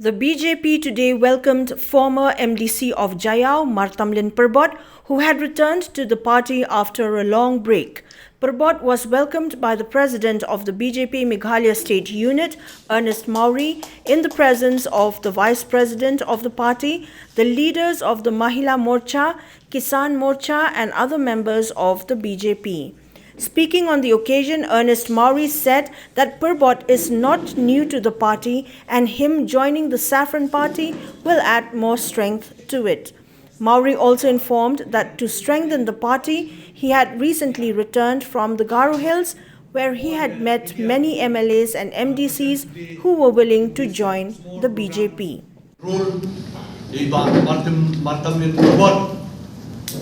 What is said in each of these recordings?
The BJP today welcomed former MDC of JAIAW, Martamlin Pyrbot, who had returned to the party after a long break. Pyrbot was welcomed by the president of the BJP Meghalaya State Unit, EARNEST MAWRIE, in the presence of the vice president of the party, the leaders of the MAHILA MORCHA, KISSAN MORCHA and other members of the BJP. Speaking on the occasion, EARNEST MAWRIE said that Pyrbot is not new to the party and him joining the Saffron Party will add more strength to it. MAWRIE also informed that to strengthen the party, he had recently returned from the Garo Hills where he had met many MLAs and MDCs who were willing to join the BJP. Martamlin Pyrbot,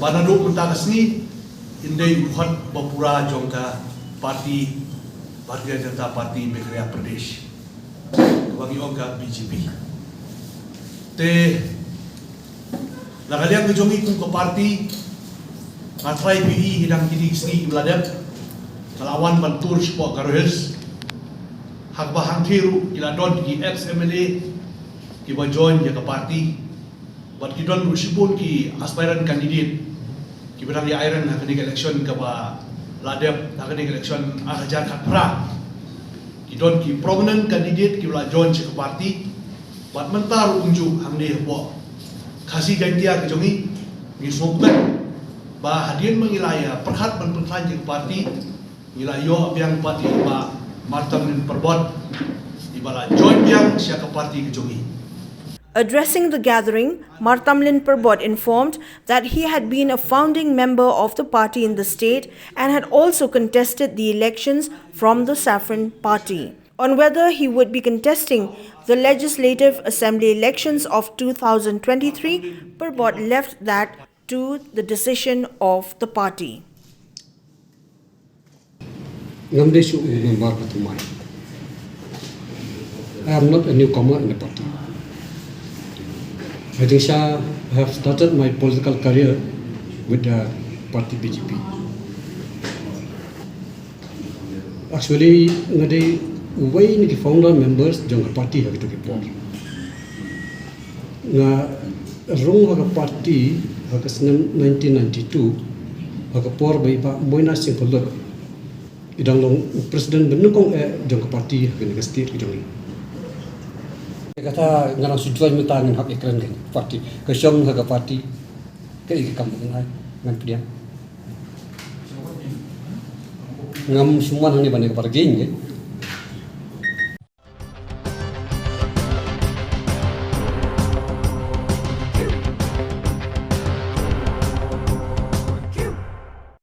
Banaduk Muntakasni, Indai Uhat Bapura Jongka Parti Bharatiya Janata Parti Meghalaya Pradesh Kebagi Ongka BJP Te Nagaliang kejongi kung ke parti Ngatrai PI hidang kini sni Imladep Kalawan Bantur Sport Garo Hills Hakbahang Thiru Iladon ki ex-MLA Ki join ya ke parti Bat kidon rusipun ki aspiran kandidat Kita di iron akan election ke ladep akan election ahajar katpra. Kita ki prominent candidate kita join ke parti. Buat mentar unjuk hang dia buat. Kasih jantia ke jongi ni sokben. Bah hadian mengilaya perhat berpertan ke parti. Ngilayo abiang parti ba Martamlin Pyrbot. Ibala join biang sia ke parti ke jongi. Addressing the gathering, Martamlin Pyrbot informed that he had been a founding member of the party in the state and had also contested the elections from the Saffron Party. On whether he would be contesting the Legislative Assembly elections of 2023, Pyrbot left that to the decision of the party. I am not a newcomer in the party. I think I have started my political career with the party BJP. Actually, ngade way ni founder members jong party ha gitu kipor. Nga rong ha party ha 1992 ha por bai ba moina sing poldo. Idang long president benukong jong party ha ke state jong. Kata ngarang sujuan mutan hak ikran kan parti kesyong haga parti ke kampung hai ngan pediam ngam semua nang ni banding parti